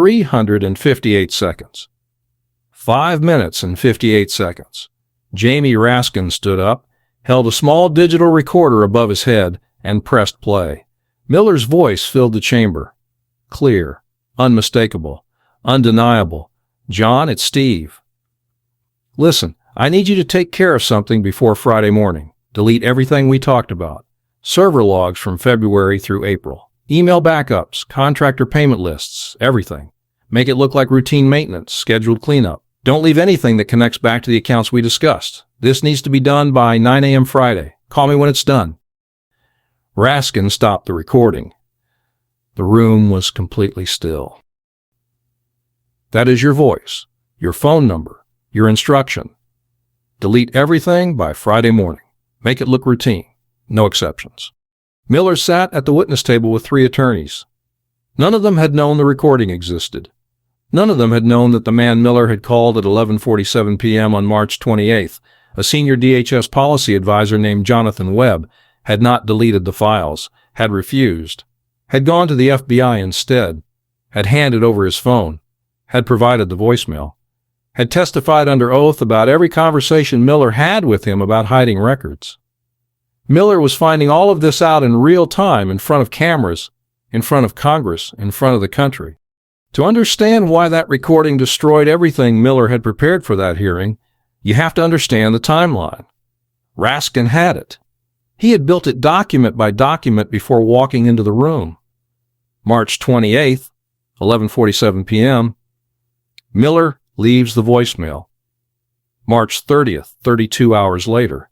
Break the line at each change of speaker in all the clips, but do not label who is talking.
358 seconds. 5 minutes and 58 seconds. Jamie Raskin stood up, held a small digital recorder above his head, and pressed play. Miller's voice filled the chamber. Clear, unmistakable, undeniable. "John, it's Steve. Listen, I need you to take care of something before Friday morning. Delete everything we talked about. Server logs from February through April. Email backups, contractor payment lists, everything. Make it look like routine maintenance, scheduled cleanup. Don't leave anything that connects back to the accounts we discussed. This needs to be done by 9 a.m. Friday. Call me when it's done." Raskin stopped the recording. The room was completely still. "That is your voice, your phone number, your instruction. Delete everything by Friday morning. Make it look routine. No exceptions." Miller sat at the witness table with 3 attorneys. None of them had known the recording existed. None of them had known that the man Miller had called at 11:47 p.m. on March 28th, a senior DHS policy advisor named Jonathan Webb, had not deleted the files, had refused, had gone to the FBI instead, had handed over his phone, had provided the voicemail, had testified under oath about every conversation Miller had with him about hiding records. Miller was finding all of this out in real time in front of cameras, in front of Congress, in front of the country. To understand why that recording destroyed everything Miller had prepared for that hearing, you have to understand the timeline. Raskin had it. He had built it document by document before walking into the room. March 28th, 11:47 p.m., Miller leaves the voicemail. March 30th, 32 hours later,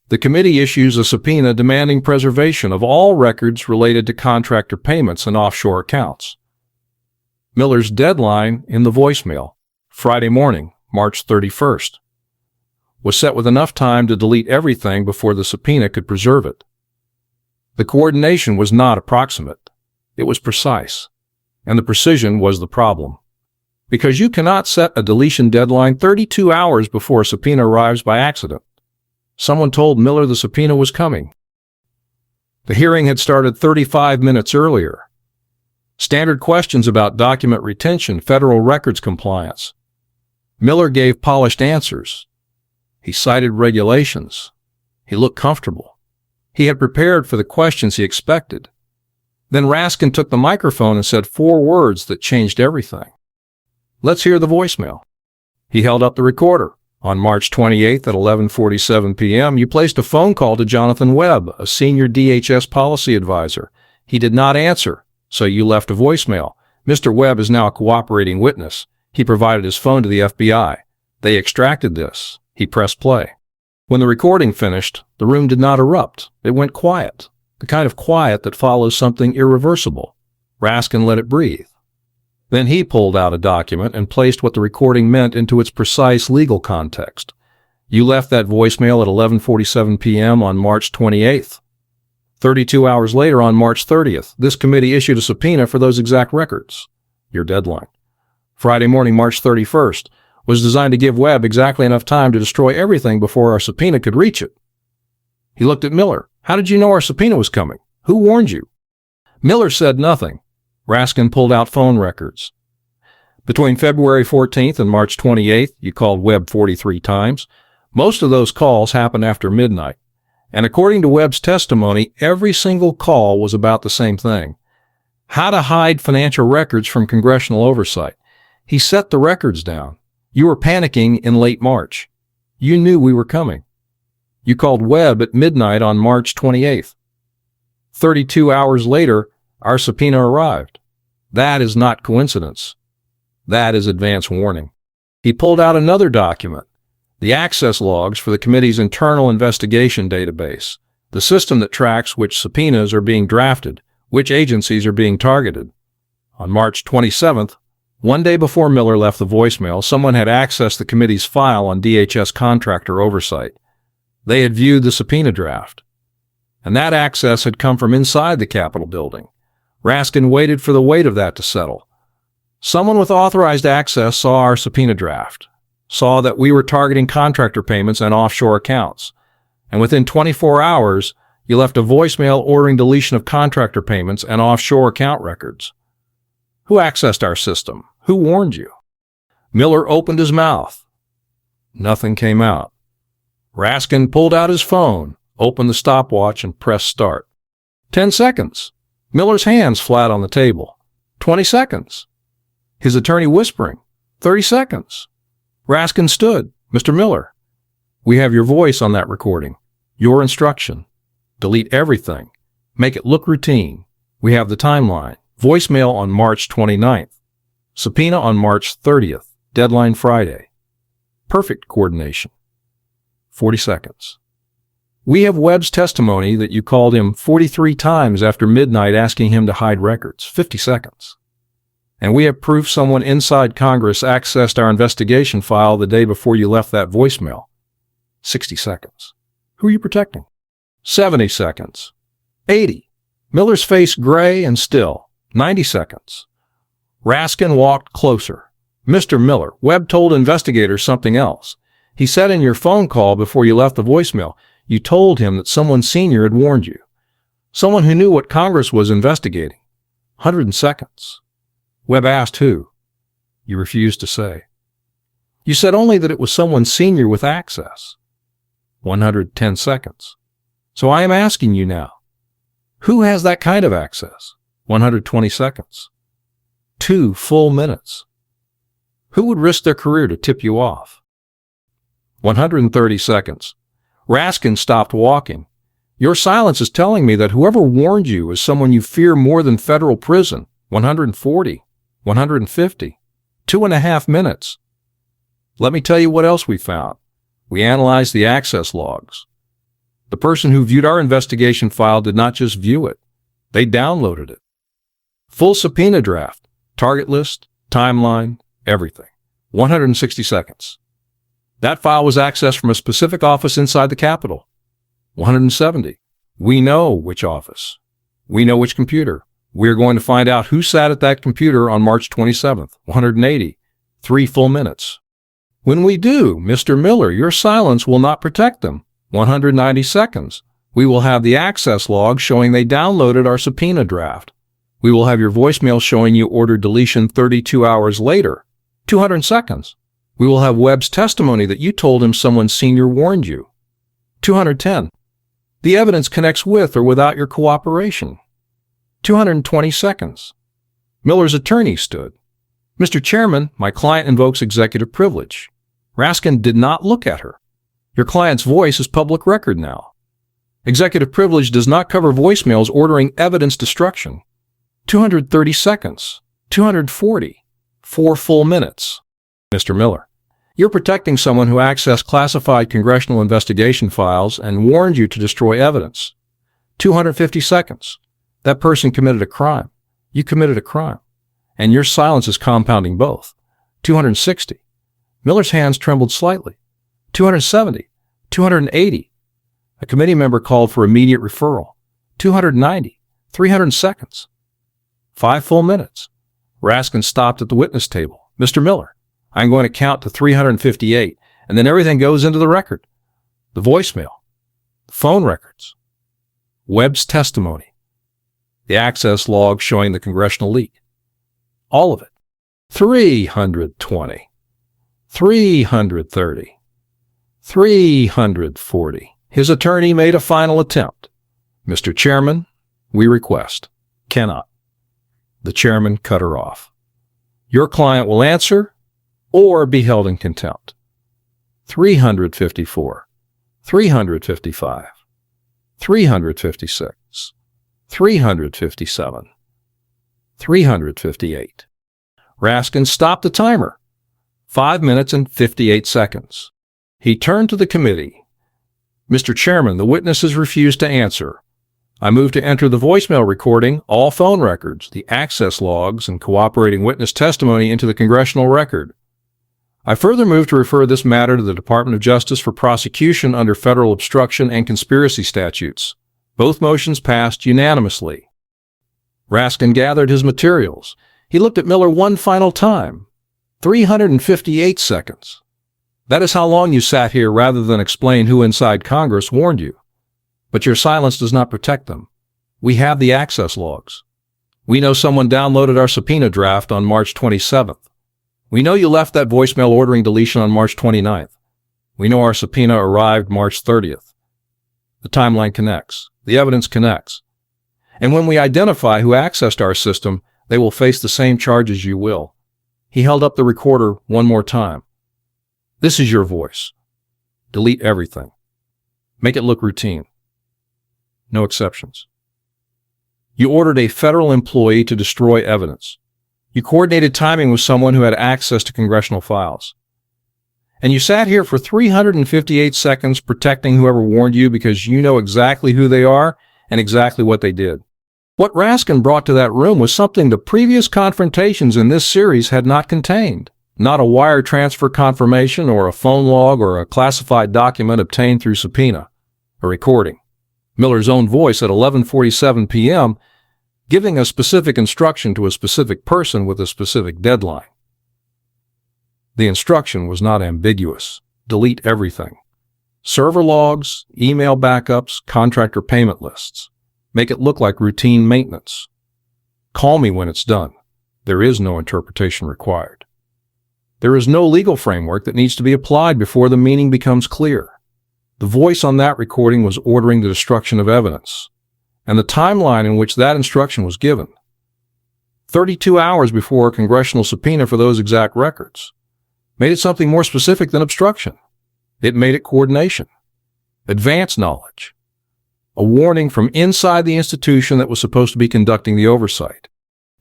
the committee issues a subpoena demanding preservation of all records related to contractor payments and offshore accounts. Miller's deadline in the voicemail, Friday morning, March 31st, was set with enough time to delete everything before the subpoena could preserve it. The coordination was not approximate. It was precise. And the precision was the problem. Because you cannot set a deletion deadline 32 hours before a subpoena arrives by accident. Someone told Miller the subpoena was coming. The hearing had started 35 minutes earlier. Standard questions about document retention, federal records compliance. Miller gave polished answers. He cited regulations. He looked comfortable. He had prepared for the questions he expected. Then Raskin took the microphone and said 4 words that changed everything. Let's hear the voicemail. He held up the recorder. On March 28th at 11:47 p.m., you placed a phone call to Jonathan Webb, a senior DHS policy advisor. He did not answer, so you left a voicemail. Mr. Webb is now a cooperating witness. He provided his phone to the FBI. They extracted this. He pressed play. When the recording finished, the room did not erupt. It went quiet, the kind of quiet that follows something irreversible. Raskin let it breathe. Then he pulled out a document and placed what the recording meant into its precise legal context. You left that voicemail at 11:47 p.m. on March 28th. 32 hours later, on March 30th, this committee issued a subpoena for those exact records. Your deadline. Friday morning, March 31st, was designed to give Webb exactly enough time to destroy everything before our subpoena could reach it. He looked at Miller. How did you know our subpoena was coming? Who warned you? Miller said nothing. Raskin pulled out phone records. Between February 14th and March 28th, you called Webb 43 times. Most of those calls happened after midnight. And according to Webb's testimony, every single call was about the same thing. How to hide financial records from congressional oversight. He set the records down. You were panicking in late March. You knew we were coming. You called Webb at midnight on March 28th. 32 hours later, our subpoena arrived. That is not coincidence. That is advance warning. He pulled out another document, the access logs for the committee's internal investigation database, the system that tracks which subpoenas are being drafted, which agencies are being targeted. On March 27th, one day before Miller left the voicemail, someone had accessed the committee's file on DHS contractor oversight. They had viewed the subpoena draft. And that access had come from inside the Capitol building. Raskin waited for the weight of that to settle. Someone with authorized access saw our subpoena draft, saw that we were targeting contractor payments and offshore accounts, and within 24 hours, you left a voicemail ordering deletion of contractor payments and offshore account records. Who accessed our system? Who warned you? Miller opened his mouth. Nothing came out. Raskin pulled out his phone, opened the stopwatch, and pressed start. 10 seconds. Miller's hands flat on the table. 20 seconds. His attorney whispering. 30 seconds. Raskin stood. Mr. Miller, we have your voice on that recording. Your instruction. Delete everything. Make it look routine. We have the timeline. Voicemail on March 29th. Subpoena on March 30th. Deadline Friday. Perfect coordination. 40 seconds. We have Webb's testimony that you called him 43 times after midnight asking him to hide records. 50 seconds. And we have proof someone inside Congress accessed our investigation file the day before you left that voicemail. 60 seconds. Who are you protecting? 70 seconds. 80. Miller's face gray and still. 90 seconds. Raskin walked closer. Mr. Miller, Webb told investigators something else. He said in your phone call before you left the voicemail, you told him that someone senior had warned you. Someone who knew what Congress was investigating. 100 seconds. Webb asked who. You refused to say. You said only that it was someone senior with access. 110 seconds. So I am asking you now, who has that kind of access? 120 seconds. 2 full minutes. Who would risk their career to tip you off? 130 seconds. Raskin stopped walking. Your silence is telling me that whoever warned you is someone you fear more than federal prison. 140. 150. 2.5 minutes. Let me tell you what else we found. We analyzed the access logs. The person who viewed our investigation file did not just view it. They downloaded it. Full subpoena draft, target list, timeline, everything. 160 seconds. That file was accessed from a specific office inside the Capitol. 170. We know which office. We know which computer. We're going to find out who sat at that computer on March 27th. 180. 3 full minutes. When we do, Mr. Miller, your silence will not protect them. 190 seconds. We will have the access log showing they downloaded our subpoena draft. We will have your voicemail showing you ordered deletion 32 hours later. 200 seconds. We will have Webb's testimony that you told him someone senior warned you. 210. The evidence connects with or without your cooperation. 220 seconds. Miller's attorney stood. Mr. Chairman, my client invokes executive privilege. Raskin did not look at her. Your client's voice is public record now. Executive privilege does not cover voicemails ordering evidence destruction. 230 seconds. 240. 4 full minutes. Mr. Miller, you're protecting someone who accessed classified congressional investigation files and warned you to destroy evidence. 250 seconds. That person committed a crime. You committed a crime. And your silence is compounding both. 260. Miller's hands trembled slightly. 270. 280. A committee member called for immediate referral. 290. 300 seconds. 5 full minutes. Raskin stopped at the witness table. Mr. Miller, I'm going to count to 358, and then everything goes into the record. The voicemail, the phone records, Webb's testimony, the access log showing the congressional leak. All of it. 320, 330, 340. His attorney made a final attempt. Mr. Chairman, we request. Cannot. The chairman cut her off. Your client will answer or be held in contempt. 354, 355, 356, 357, 358. Raskin stopped the timer. 5 minutes and 58 seconds. He turned to the committee. Mr. Chairman, the witnesses refused to answer. I move to enter the voicemail recording, all phone records, the access logs, and cooperating witness testimony into the congressional record. I further move to refer this matter to the Department of Justice for prosecution under federal obstruction and conspiracy statutes. Both motions passed unanimously. Raskin gathered his materials. He looked at Miller one final time. 358 seconds. That is how long you sat here rather than explain who inside Congress warned you. But your silence does not protect them. We have the access logs. We know someone downloaded our subpoena draft on March 27th. We know you left that voicemail ordering deletion on March 29th. We know our subpoena arrived March 30th. The timeline connects. The evidence connects. And when we identify who accessed our system, they will face the same charges you will. He held up the recorder one more time. This is your voice. Delete everything. Make it look routine. No exceptions. You ordered a federal employee to destroy evidence. You coordinated timing with someone who had access to congressional files. And you sat here for 358 seconds protecting whoever warned you because you know exactly who they are and exactly what they did. What Raskin brought to that room was something the previous confrontations in this series had not contained. Not a wire transfer confirmation or a phone log or a classified document obtained through subpoena. A recording. Miller's own voice at 11:47 p.m. giving a specific instruction to a specific person with a specific deadline. The instruction was not ambiguous. Delete everything. Server logs, email backups, contractor payment lists. Make it look like routine maintenance. Call me when it's done. There is no interpretation required. There is no legal framework that needs to be applied before the meaning becomes clear. The voice on that recording was ordering the destruction of evidence, and the timeline in which that instruction was given. 32 hours before a congressional subpoena for those exact records. Made it something more specific than obstruction. It made it coordination. Advance knowledge. A warning from inside the institution that was supposed to be conducting the oversight.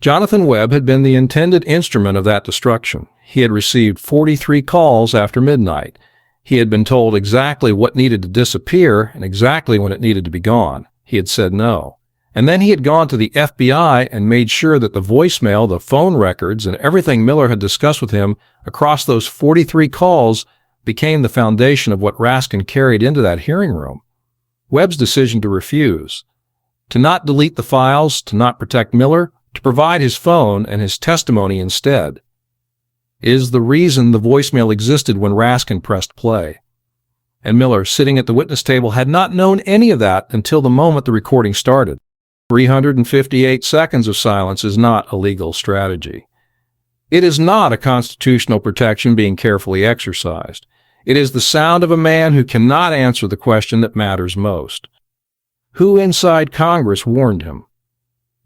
Jonathan Webb had been the intended instrument of that destruction. He had received 43 calls after midnight. He had been told exactly what needed to disappear and exactly when it needed to be gone. He had said no. And then he had gone to the FBI and made sure that the voicemail, the phone records, and everything Miller had discussed with him across those 43 calls became the foundation of what Raskin carried into that hearing room. Webb's decision to refuse, to not delete the files, to not protect Miller, to provide his phone and his testimony instead, is the reason the voicemail existed when Raskin pressed play. And Miller, sitting at the witness table, had not known any of that until the moment the recording started. 358 seconds of silence is not a legal strategy. It is not a constitutional protection being carefully exercised. It is the sound of a man who cannot answer the question that matters most. Who inside Congress warned him?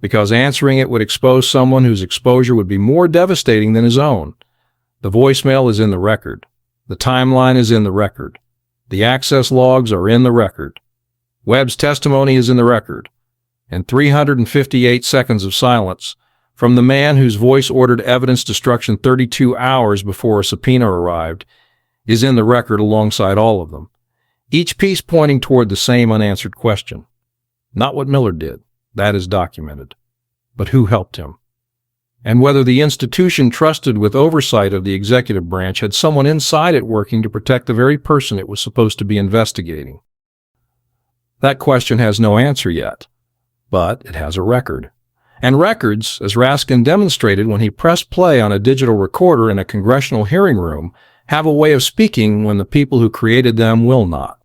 Because answering it would expose someone whose exposure would be more devastating than his own. The voicemail is in the record. The timeline is in the record. The access logs are in the record. Webb's testimony is in the record. And 358 seconds of silence from the man whose voice ordered evidence destruction 32 hours before a subpoena arrived is in the record alongside all of them, each piece pointing toward the same unanswered question. Not what Miller did. That is documented. But who helped him? And whether the institution trusted with oversight of the executive branch had someone inside it working to protect the very person it was supposed to be investigating. That question has no answer yet, but it has a record. And records, as Raskin demonstrated when he pressed play on a digital recorder in a congressional hearing room, have a way of speaking when the people who created them will not.